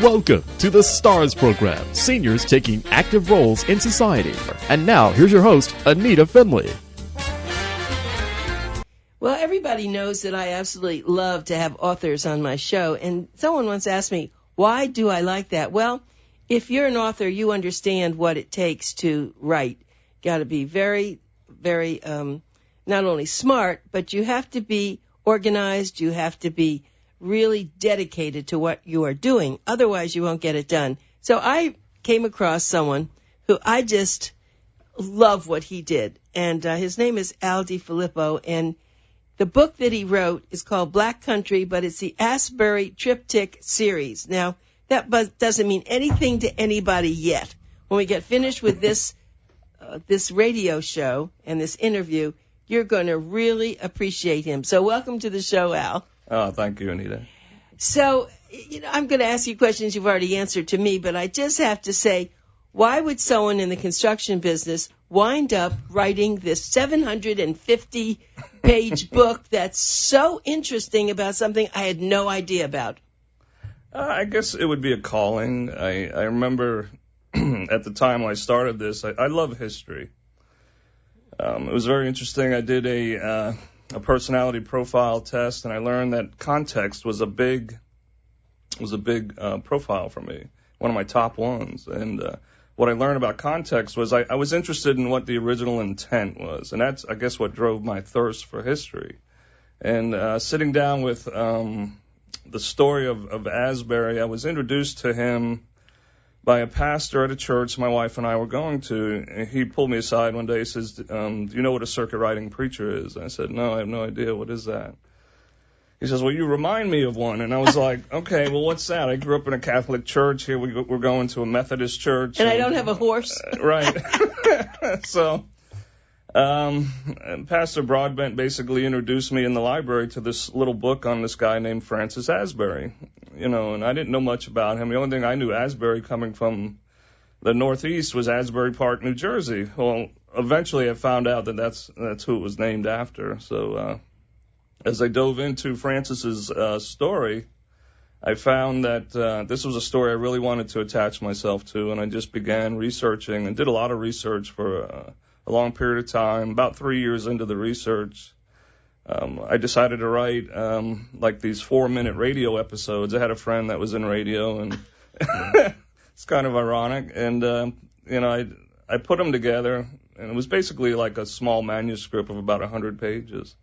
Welcome to the STARS program, seniors taking active roles in society. And now, here's your host, ANITA FINLEY. Well, everybody knows that I absolutely love to have authors on my show, and someone once asked me, why do I like that? Well, if you're an author, you understand what it takes to write. You got to be very, very, not only smart, but you have to be organized. You have to be really dedicated to what you are doing. Otherwise, you won't get it done. So I came across someone who I just love what he did, and his name is DeFilippo, and the book that he wrote is called Black Country, but it's the Asbury Triptych series. Now, that doesn't mean anything to anybody yet. When we get finished with this radio show and this interview, you're going to really appreciate him. So welcome to the show, Al. Oh, thank you, Anita. So, I'm going to ask you questions you've already answered to me, but I just have to say, why would someone in the construction business wind up writing this 750-page book that's so interesting about something I had no idea about? I guess it would be a calling. I remember at the time I started this, I love history. It was very interesting. I did a personality profile test, and I learned that context was a big profile for me, one of my top ones. And what I learned about context was I was interested in what the original intent was, and that's, I guess, what drove my thirst for history. And sitting down with the story of Asbury, I was introduced to him by a pastor at a church my wife and I were going to. And he pulled me aside one day. He says, do you know what a circuit riding preacher is? And I said, no, I have no idea. What is that? He says, well, you remind me of one. And I was like, okay, well, what's that? I grew up in a Catholic church. Here we're going to a Methodist church. And I don't have a horse. Right. So Pastor Broadbent basically introduced me in the library to this little book on this guy named Francis Asbury. And I didn't know much about him. The only thing I knew Asbury coming from the Northeast was Asbury Park, New Jersey. Well, eventually I found out that that's who it was named after. So as I dove into Francis's story, I found that this was a story I really wanted to attach myself to, and I just began researching and did a lot of research for a long period of time. About 3 years into the research, I decided to write like these 4-minute radio episodes. I had a friend that was in radio, and it's kind of ironic. And I put them together, and it was basically like a small manuscript of about 100 pages.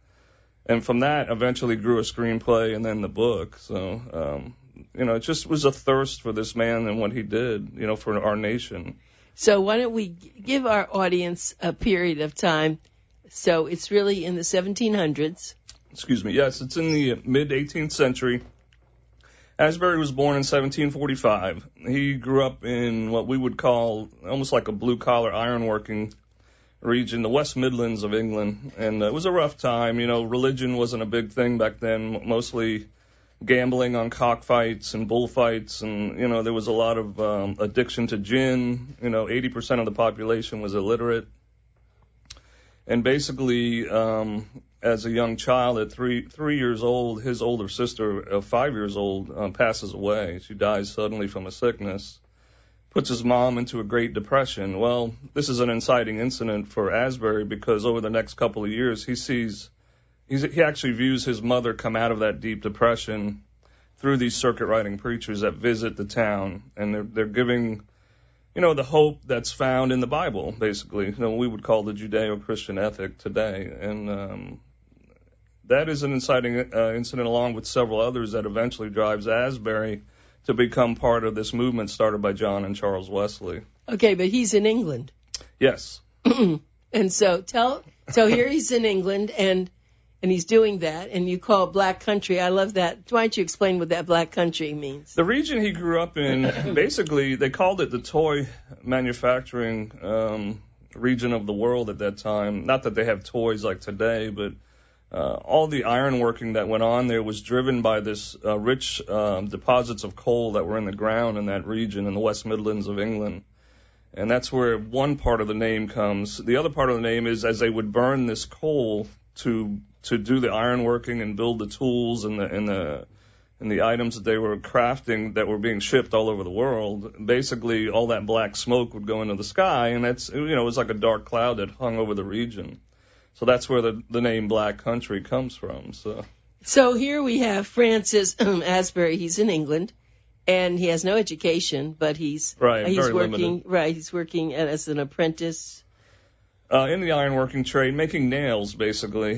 And from that, eventually grew a screenplay and then the book. So, it just was a thirst for this man and what he did, for our nation. So why don't we give our audience a period of time? So it's really in the 1700s. Excuse me. Yes, it's in the mid-18th century. Asbury was born in 1745. He grew up in what we would call almost like a blue-collar ironworking region, the West Midlands of England. And it was a rough time. Religion wasn't a big thing back then, mostly gambling on cockfights and bullfights. And, there was a lot of addiction to gin. 80% of the population was illiterate. And basically, as a young child at three years old, his older sister, 5 years old, passes away. She dies suddenly from a sickness, puts his mom into a Great Depression. Well, this is an inciting incident for Asbury because over the next couple of years, he actually views his mother come out of that deep depression through these circuit riding preachers that visit the town, and they're giving the hope that's found in the Bible, basically, we would call the Judeo-Christian ethic today. And that is an inciting incident along with several others that eventually drives Asbury to become part of this movement started by John and Charles Wesley. Okay, but he's in England. Yes. And so here he's in England, and he's doing that, and you call it Black Country. I love that. Why don't you explain what that Black Country means? The region he grew up in, basically, they called it the toy manufacturing region of the world at that time. Not that they have toys like today, but all the ironworking that went on there was driven by this rich deposits of coal that were in the ground in that region in the West Midlands of England. And that's where one part of the name comes. The other part of the name is as they would burn this coal to do the ironworking and build the tools and and the items that they were crafting that were being shipped all over the world, basically all that black smoke would go into the sky, and that's, it was like a dark cloud that hung over the region. So that's where the name Black Country comes from. So here we have Francis Asbury. He's in England, and he has no education, but he's working limited. Right, he's working as an apprentice. In the ironworking trade, making nails, basically,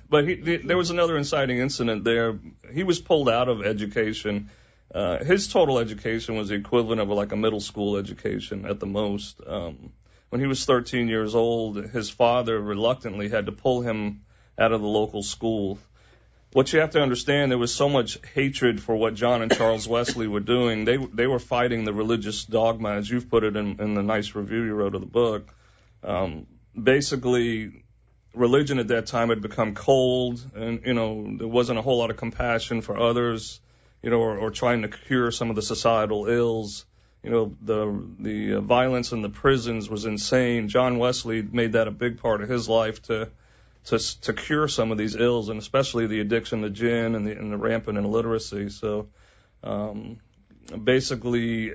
But there was another inciting incident there. He was pulled out of education. His total education was the equivalent of like a middle school education at the most. When he was 13 years old, his father reluctantly had to pull him out of the local school. What you have to understand, there was so much hatred for what John and Charles Wesley were doing. They were fighting the religious dogma, as you've put it in the nice review you wrote of the book. Basically, religion at that time had become cold, and there wasn't a whole lot of compassion for others, or trying to cure some of the societal ills. The violence in the prisons was insane. John Wesley made that a big part of his life to cure some of these ills, and especially the addiction to gin and the rampant illiteracy. So basically,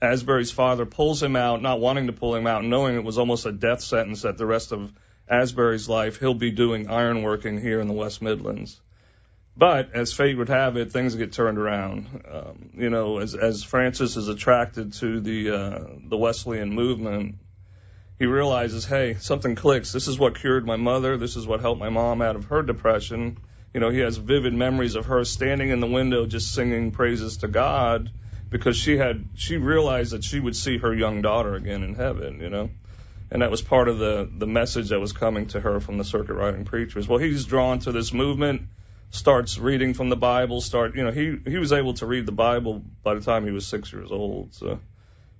Asbury's father pulls him out, not wanting to pull him out, knowing it was almost a death sentence that the rest of Asbury's life he'll be doing ironworking here in the West Midlands. But as fate would have it, things get turned around. As Francis is attracted to the Wesleyan movement, he realizes, hey, something clicks. This is what cured my mother. This is what helped my mom out of her depression. He has vivid memories of her standing in the window just singing praises to God, because she realized that she would see her young daughter again in heaven, and that was part of the message that was coming to her from the circuit riding preachers. Well, he's drawn to this movement, starts reading from the Bible, he was able to read the Bible by the time he was 6 years old.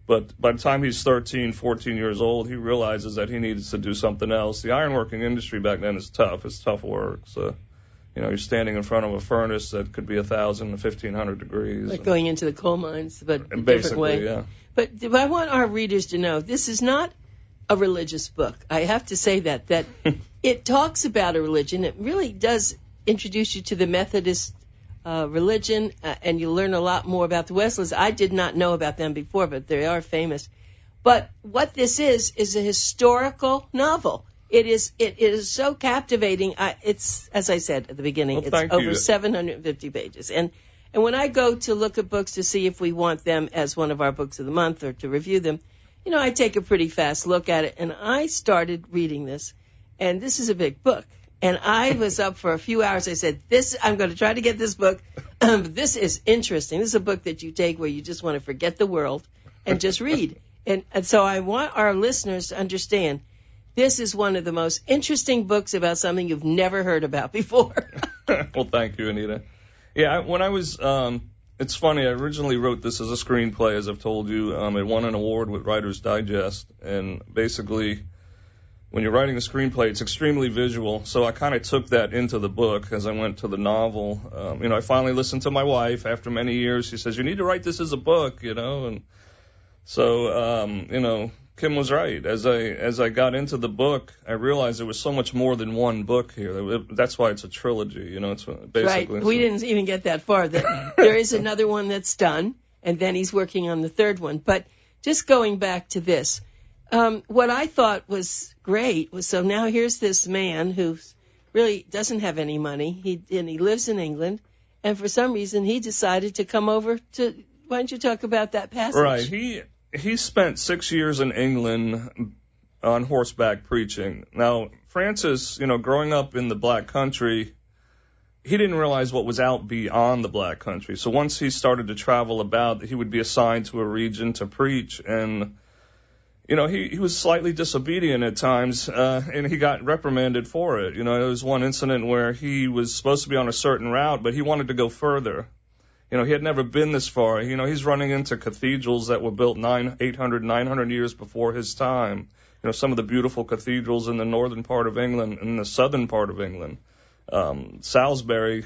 But by the time he's 13, 14 years old, he realizes that he needs to do something else. The ironworking industry back then is tough. It's tough work. So, you're standing in front of a furnace that could be 1,000 to 1,500 degrees. Like going into the coal mines, but a different way. Yeah. But I want our readers to know, this is not a religious book. I have to say that it talks about a religion. It really does introduce you to the Methodist religion, and you learn a lot more about the Wesleys. I did not know about them before, but they are famous. But what this is a historical novel. It is so captivating. It's, as I said at the beginning, it's over 750 pages. And when I go to look at books to see if we want them as one of our books of the month or to review them, I take a pretty fast look at it. And I started reading this, and this is a big book. And I was up for a few hours. I said, I'm going to try to get this book. This is interesting. This is a book that you take where you just want to forget the world and just read. And so I want our listeners to understand, this is one of the most interesting books about something you've never heard about before. Well, thank you, Anita. Yeah, when I was, it's funny, I originally wrote this as a screenplay, as I've told you. It won an award with Writer's Digest. And basically, when you're writing a screenplay, it's extremely visual. So I kind of took that into the book as I went to the novel. I finally listened to my wife after many years. She says, you need to write this as a book, and so, Kim was right. As I got into the book, I realized there was so much more than one book here. That's why it's a trilogy. It's basically right. We didn't even get that far. There is another one that's done, and then he's working on the third one. But just going back to this, what I thought was great was, so now here's this man who really doesn't have any money. He lives in England, and for some reason he decided to come over to. Why don't you talk about that passage? Right. He spent 6 years in England on horseback preaching. Now, Francis, growing up in the Black Country, he didn't realize what was out beyond the Black Country. So once he started to travel about, he would be assigned to a region to preach. And, he was slightly disobedient at times, and he got reprimanded for it. There was one incident where he was supposed to be on a certain route, but he wanted to go further. He had never been this far. He's running into cathedrals that were built 800, 900 years before his time. Some of the beautiful cathedrals in the northern part of England and the southern part of England. Salisbury,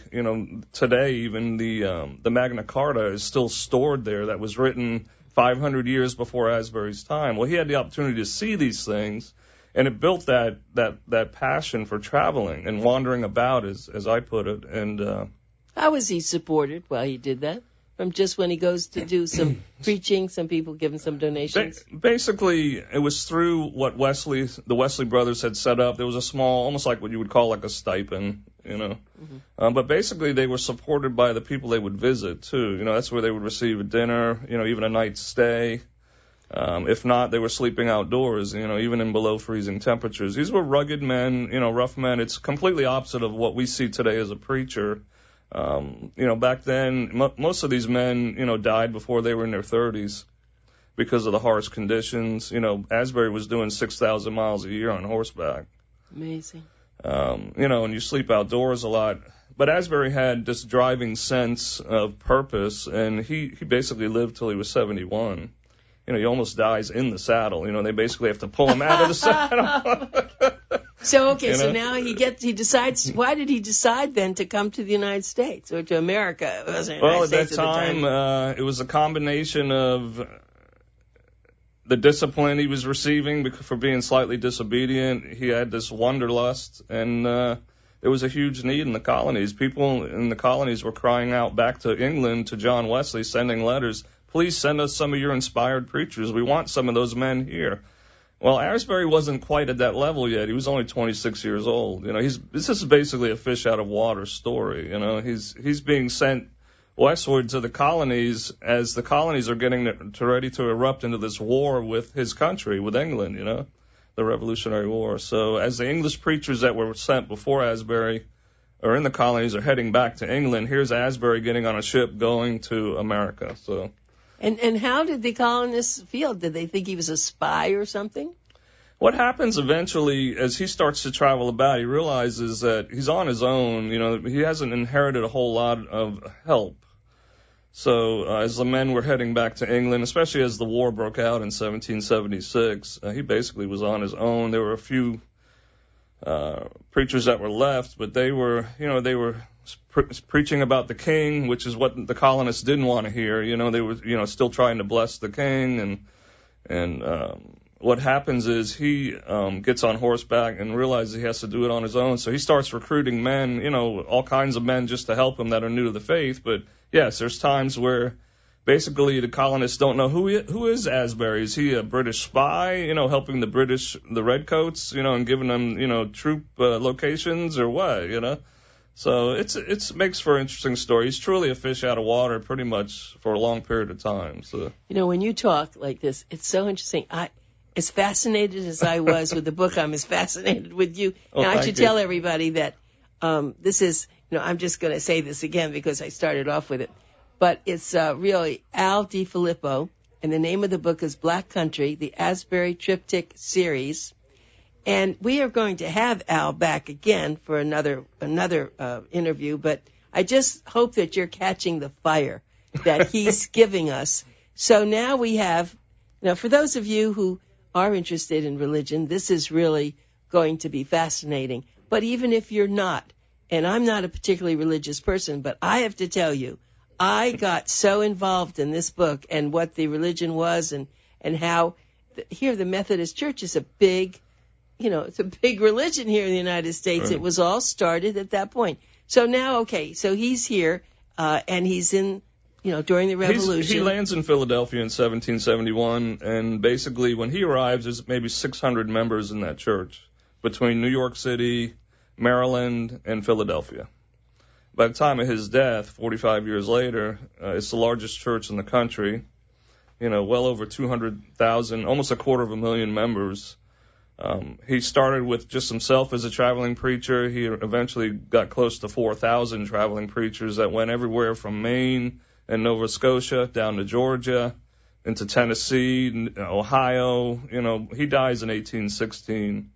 today even the Magna Carta is still stored there. That was written 500 years before Asbury's time. Well, he had the opportunity to see these things, and it built that passion for traveling and wandering about, as I put it. And How was he supported while he did that? From just when he goes to do some preaching, some people give him some donations? Basically, it was through what the Wesley brothers had set up. There was a small, almost like what you would call like a stipend, you know. Mm-hmm. But basically, they were supported by the people they would visit, too. You know, that's where they would receive a dinner, you know, even a night's stay. If not, they were sleeping outdoors, you know, even in below freezing temperatures. These were rugged men, you know, rough men. It's completely opposite of what we see today as a preacher. You know, back then, most of these men, you know, died before they were in their 30s because of the harsh conditions. You know, Asbury was doing 6,000 miles a year on horseback. Amazing. You know, and you sleep outdoors a lot. But Asbury had this driving sense of purpose, and he basically lived till he was 71. You know, he almost dies in the saddle. You know, they basically have to pull him out of the saddle. So, okay, so now he decides, why did he decide then to come to the United States or to America? Well, at that time, it was a combination of the discipline he was receiving for being slightly disobedient. He had this wanderlust, and there was a huge need in the colonies. People in the colonies were crying out back to England, to John Wesley, sending letters, please send us some of your inspired preachers. We want some of those men here. Well, Asbury wasn't quite at that level yet. He was only 26 years old. You know, this is basically a fish out of water story. You know, he's being sent westward to the colonies as the colonies are getting ready to erupt into this war with his country, with England, you know, the Revolutionary War. So as the English preachers that were sent before Asbury are in the colonies are heading back to England, here's Asbury getting on a ship going to America. So. And how did the colonists feel? Did they think he was a spy or something? What happens eventually as he starts to travel about, he realizes that he's on his own. You know, he hasn't inherited a whole lot of help. So as the men were heading back to England, especially as the war broke out in 1776, he basically was on his own. There were a few preachers that were left, but they were preaching about the king, which is what the colonists didn't want to hear. You know, they were, you know, still trying to bless the king. And what happens is he gets on horseback and realizes he has to do it on his own. So he starts recruiting men, you know, all kinds of men just to help him that are new to the faith. But yes, there's times where basically the colonists don't know who is Asbury. Is he a British spy, you know, helping the redcoats, you know, and giving them, you know, troop locations or what, you know? So it makes for an interesting story. He's truly a fish out of water pretty much for a long period of time. So, you know, when you talk like this, it's so interesting. As fascinated as I was with the book, I'm as fascinated with you. Oh, now, I should tell everybody that this is, you know, I'm just going to say this again because I started off with it. But it's really Al DeFilippo, and the name of the book is Black Country, the Asbury Triptych series. And we are going to have Al back again for another interview, but I just hope that you're catching the fire that he's giving us. So now we have, for those of you who are interested in religion, this is really going to be fascinating. But even if you're not, and I'm not a particularly religious person, but I have to tell you, I got so involved in this book and what the religion was and how here the Methodist Church is a big, it's a big religion here in the United States. Right. It was all started at that point. So now, okay, so he's here, and he's in, during the Revolution. He lands in Philadelphia in 1771, and basically when he arrives, there's maybe 600 members in that church between New York City, Maryland, and Philadelphia. By the time of his death, 45 years later, it's the largest church in the country, well over 200,000, almost 250,000 members. He started with just himself as a traveling preacher. He eventually got close to 4,000 traveling preachers that went everywhere from Maine and Nova Scotia down to Georgia, into Tennessee, Ohio. He dies in 1816.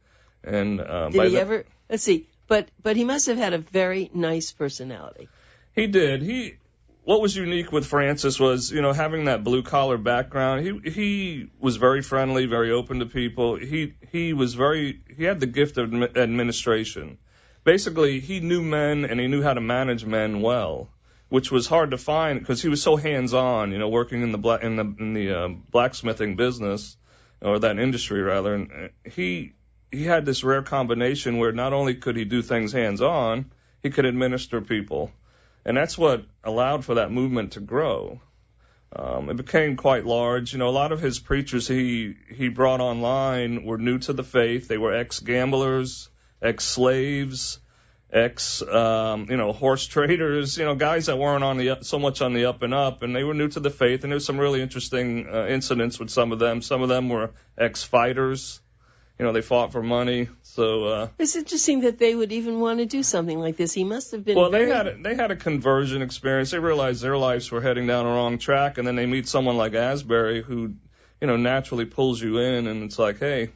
And did he ever? Let's see. But he must have had a very nice personality. He did. What was unique with Francis was, having that blue collar background. He was very friendly, very open to people. He had the gift of administration. Basically, he knew men and he knew how to manage men well, which was hard to find because he was so hands-on, working in the blacksmithing business, or that industry rather. And he had this rare combination where not only could he do things hands-on, he could administer people. And that's what allowed for that movement to grow. It became quite large. You know, a lot of his preachers he brought online were new to the faith. They were ex-gamblers, ex-slaves, horse traders, guys that weren't so much on the up and up, and they were new to the faith. And there's some really interesting incidents with some of them. Some of them were ex-fighters. They fought for money. So it's interesting that they would even want to do something like this. He must have been. Well, they had a conversion experience. They realized their lives were heading down a wrong track, and then they meet someone like Asbury who, naturally pulls you in, and it's like, hey,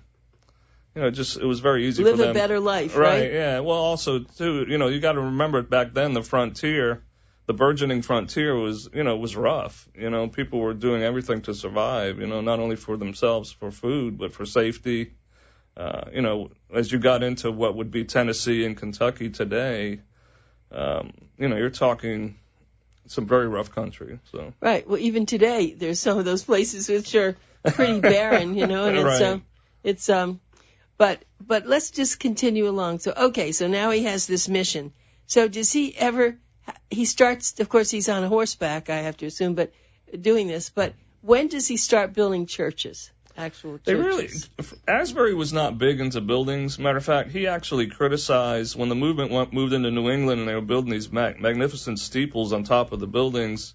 it was very easy for them. Live a better life, right? Yeah. Well, also too, you got to remember back then the burgeoning frontier was rough. People were doing everything to survive. Not only for themselves for food, but for safety. As you got into what would be Tennessee and Kentucky today, you're talking some very rough country. So right. Well, even today, there's some of those places which are pretty barren, and right. it's but let's just continue along. So now he has this mission. So does he ever? He starts. Of course, he's on horseback, I have to assume, but doing this. But when does he start building churches? Actual churches. Asbury was not big into buildings. Matter of fact, he actually criticized when the movement moved into New England and they were building these magnificent steeples on top of the buildings.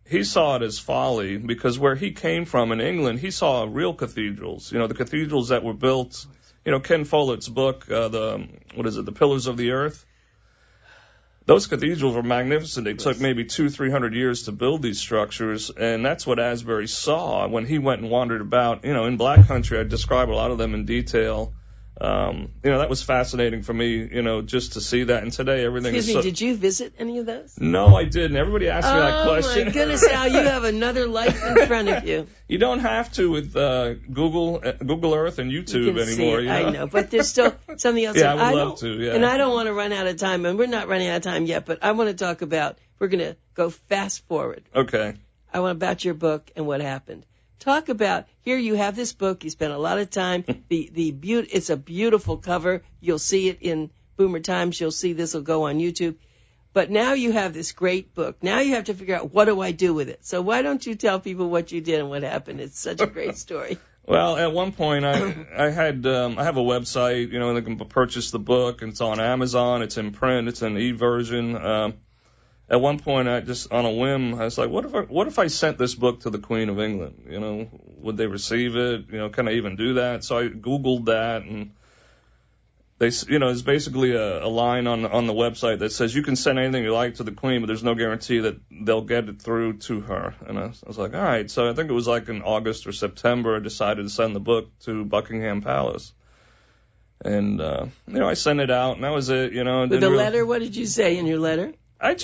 He saw it as folly because where he came from in England, he saw real cathedrals. The cathedrals that were built. Ken Follett's book, The Pillars of the Earth. Those cathedrals were magnificent. They took maybe 200-300 years to build these structures, and that's what Asbury saw when he went and wandered about. In Black Country, I describe a lot of them in detail. That was fascinating for me, just to see that. And today, everything Excuse me, did you visit any of those? No, I didn't. Everybody asks me that question. Oh, my goodness, Al, you have another life in front of you. You don't have to with Google Earth and YouTube anymore. I know, but there's still something else. Yeah, I would love to, yeah. And I don't want to run out of time, and we're not running out of time yet, but I want to talk about, we're going to go fast forward. Okay. I want about your book and what happened. Talk about, here you have this book, you spent a lot of time, it's a beautiful cover, you'll see it in Boomer Times, you'll see this will go on YouTube, but now you have this great book, now you have to figure out what do I do with it, so why don't you tell people what you did and what happened, it's such a great story. Well, at one point I have a website, and they can purchase the book, and it's on Amazon, it's in print, it's an e-version. At one point, I just, on a whim, I was like, what if I sent this book to the Queen of England? Would they receive it? Can I even do that? So I Googled that, and there's basically a line on the website that says you can send anything you like to the Queen, but there's no guarantee that they'll get it through to her. And I was like, all right. So I think it was like in August or September, I decided to send the book to Buckingham Palace. And, I sent it out, and that was it, With the letter, what did you say in your letter? I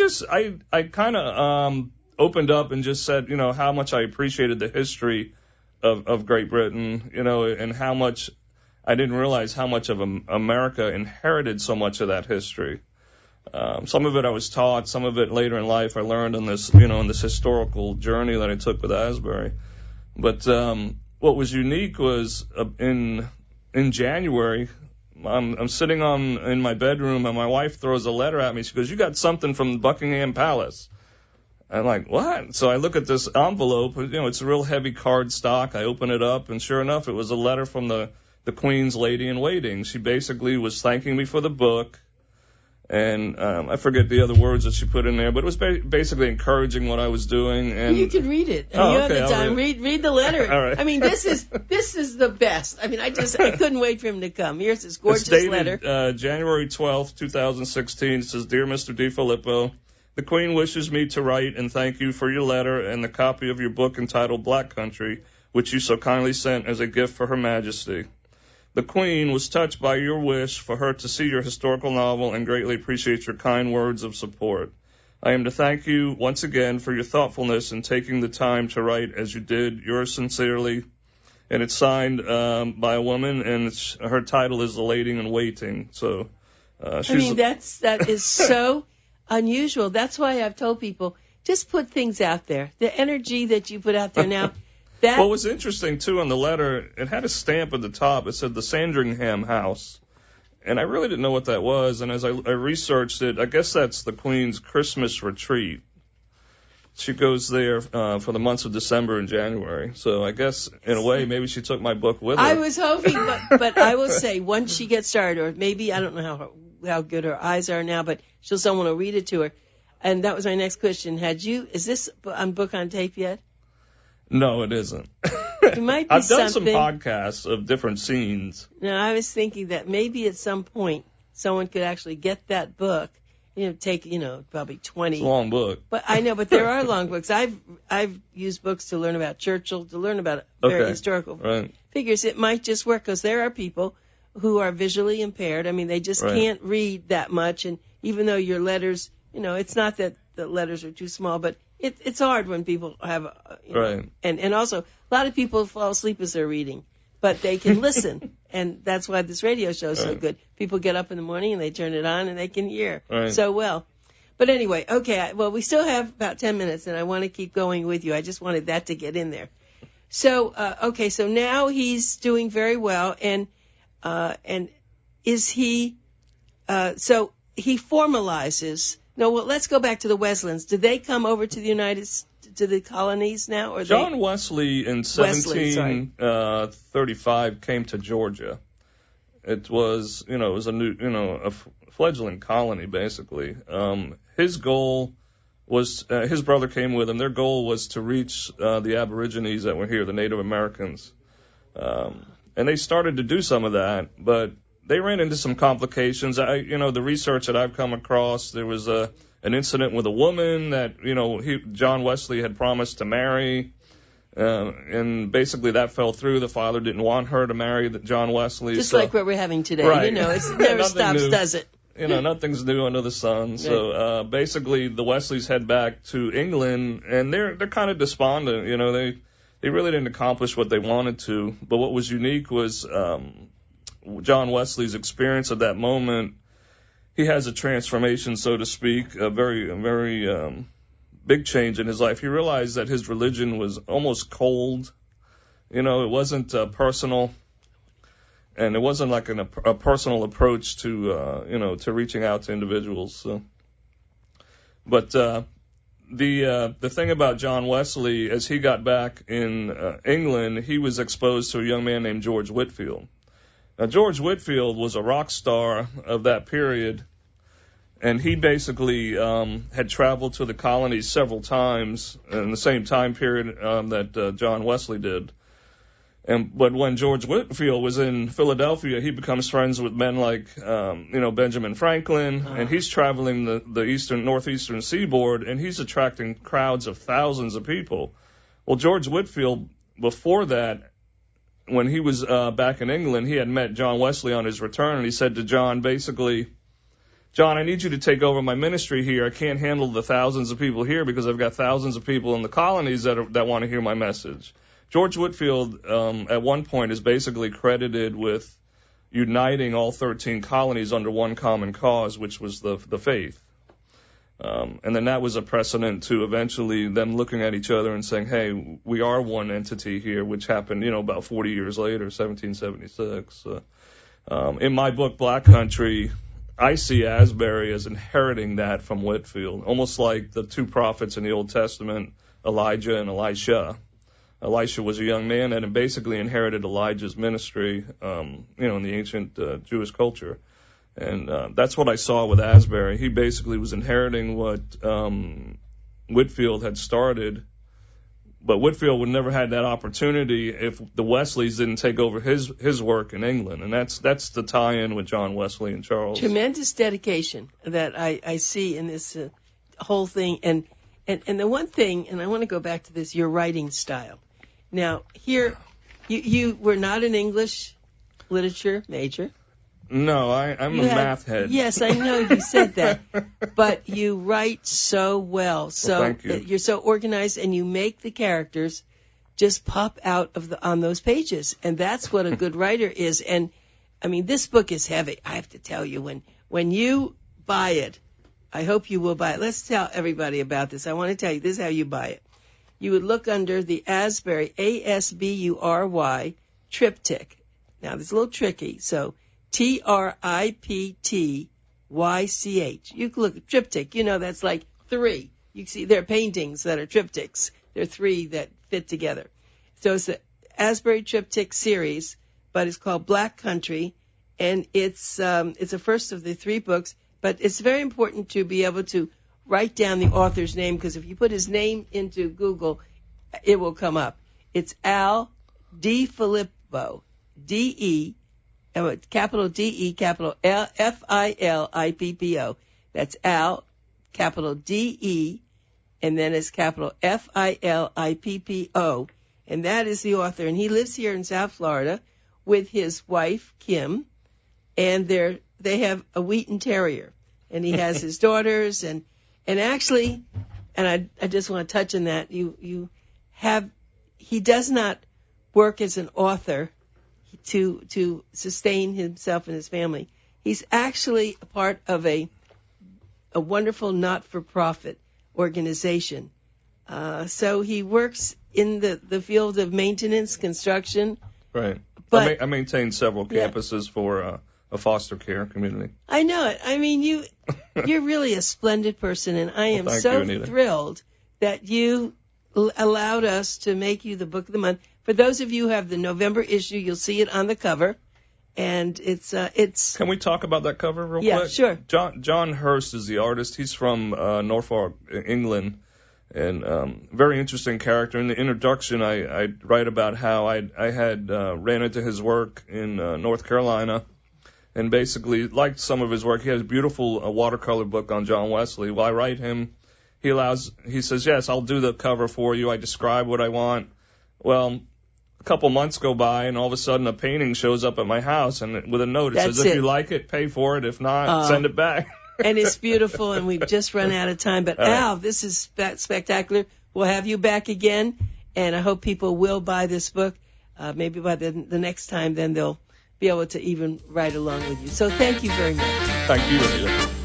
kind of opened up and just said, how much I appreciated the history of Great Britain, and how much I didn't realize how much of America inherited so much of that history. Some of it I was taught, some of it later in life I learned on this, in this historical journey that I took with Asbury. But what was unique was in January. I'm sitting in my bedroom, and my wife throws a letter at me. She goes, "You got something from Buckingham Palace." I'm like, "What?" So I look at this envelope. It's a real heavy card stock. I open it up, and sure enough, it was a letter from the Queen's lady in waiting. She basically was thanking me for the book, and I forget the other words that she put in there, but it was basically encouraging what I was doing. And you can read it. You have the time. Read the letter. All right. I mean, this is the best. I mean, I couldn't wait for him to come. Here's this gorgeous letter. It's dated January 12th, 2016. It says, "Dear Mr. DeFilippo, the Queen wishes me to write and thank you for your letter and the copy of your book entitled Black Country, which you so kindly sent as a gift for Her Majesty. The Queen was touched by your wish for her to see your historical novel and greatly appreciates your kind words of support. I am to thank you once again for your thoughtfulness in taking the time to write as you did. Yours sincerely." And it's signed by a woman, and her title is The Lady in Waiting. So, that is so unusual. That's why I've told people, just put things out there. The energy that you put out there now. What was interesting, too, on the letter, it had a stamp at the top. It said the Sandringham House. And I really didn't know what that was. And as I researched it, I guess that's the Queen's Christmas retreat. She goes there for the months of December and January. So I guess, in a way, maybe she took my book with her. I was hoping, but I will say, once she gets started, or maybe, I don't know how good her eyes are now, but someone will read it to her. And that was my next question. Is this on book on tape yet? No, it isn't. It might be I've done some something. podcasts of different scenes. No, I was thinking that maybe at some point someone could actually get that book, take, probably 20. It's a long book. But I know, but there are long books. I've used books to learn about Churchill, to learn about very historical figures. It might just work because there are people who are visually impaired. I mean, they just can't read that much. And even though your letters, it's not that the letters are too small, but it's hard when people have, and also a lot of people fall asleep as they're reading, but they can listen. And that's why this radio show is so good. People get up in the morning and they turn it on and they can hear so well. But anyway, okay, well, we still have about 10 minutes and I want to keep going with you. I just wanted that to get in there. So, so now he's doing very well and is he, so he formalizes. No, well, let's go back to the Wesleyans. Did they come over to to the colonies now? Or John Wesley in 1735 came to Georgia. It was, it was a new, a fledgling colony, basically. His goal was, his brother came with him. Their goal was to reach the Aborigines that were here, the Native Americans. And they started to do some of that, but they ran into some complications. The research that I've come across, there was an incident with a woman that, John Wesley had promised to marry, and basically that fell through. The father didn't want her to marry John Wesley. Just like what we're having today. Right. It never stops, new, does it? Nothing's new under the sun. Right. So basically the Wesleys head back to England, and they're kind of despondent. They really didn't accomplish what they wanted to. But what was unique was John Wesley's experience at that moment. He has a transformation, so to speak, a very big change in his life. He realized that his religion was almost cold. It wasn't personal, and it wasn't like a personal approach to reaching out to individuals. So. But the thing about John Wesley, as he got back in England, he was exposed to a young man named George Whitefield. Now, George Whitefield was a rock star of that period, and he basically had traveled to the colonies several times in the same time period that John Wesley did. But when George Whitefield was in Philadelphia, he becomes friends with men like, Benjamin Franklin, and he's traveling the northeastern seaboard, and he's attracting crowds of thousands of people. Well, George Whitefield, before that, when he was back in England, he had met John Wesley on his return, and he said to John, basically, John, I need you to take over my ministry here. I can't handle the thousands of people here because I've got thousands of people in the colonies that want to hear my message. George Whitefield, at one point, is basically credited with uniting all 13 colonies under one common cause, which was the faith. And then that was a precedent to eventually them looking at each other and saying, hey, we are one entity here, which happened, about 40 years later, 1776. In my book, Black Country, I see Asbury as inheriting that from Whitefield, almost like the two prophets in the Old Testament, Elijah and Elisha. Elisha was a young man and basically inherited Elijah's ministry, in the ancient Jewish culture. And that's what I saw with Asbury. He basically was inheriting what Whitefield had started, but Whitefield would never had that opportunity if the Wesleys didn't take over his work in England. And that's the tie-in with John Wesley and Charles. Tremendous dedication that I see in this whole thing. And the one thing, and I want to go back to this, your writing style. Now, here, you were not an English literature major. No, I'm a math head. Yes, I know you said that. But you write so well. So thank you. You're so organized, and you make the characters just pop out on those pages. And that's what a good writer is. And, I mean, this book is heavy. I have to tell you, when you buy it, I hope you will buy it. Let's tell everybody about this. I want to tell you, this is how you buy it. You would look under the Asbury, Asbury, Triptych. Now, this is a little tricky, so Triptych. You can look at Triptych. You know, that's like 3. You can see there are paintings that are triptychs. There are 3 that fit together. So it's the Asbury Triptych series, but it's called Black Country, and it's a first of the 3 books. But it's very important to be able to write down the author's name, because if you put his name into Google, it will come up. It's Al DeFilippo, D-E, capital D-E, capital F-I-L-I-P-P-O. That's Al, capital D-E, and then it's capital F-I-L-I-P-P-O. And that is the author. And he lives here in South Florida with his wife, Kim, and they have a Wheaton Terrier. And he has his daughters, and actually, and I just want to touch on that, he does not work as an author to sustain himself and his family. He's actually a part of a wonderful not-for-profit organization. So he works in the field of maintenance, construction. Right. But I maintain several campuses for a foster care community. I know it. I mean, you're really a splendid person, and I am thrilled that you allowed us to make you the book of the month. For those of you who have the November issue, you'll see it on the cover, and it's. Can we talk about that cover real quick? Yeah, sure. John Hurst is the artist. He's from Norfolk, England, and very interesting character. In the introduction, I write about how I had ran into his work in North Carolina, and basically liked some of his work. He has a beautiful watercolor book on John Wesley. Well, I write him. He says, yes, I'll do the cover for you. I describe what I want. Well, a couple months go by, and all of a sudden a painting shows up at my house, and with a note, it says, if you like it, pay for it. If not, send it back. And it's beautiful, and we've just run out of time. But, Al, this is spectacular. We'll have you back again, and I hope people will buy this book. Maybe by the next time, then they'll be able to even write along with you. So thank you very much. Thank you, Anita.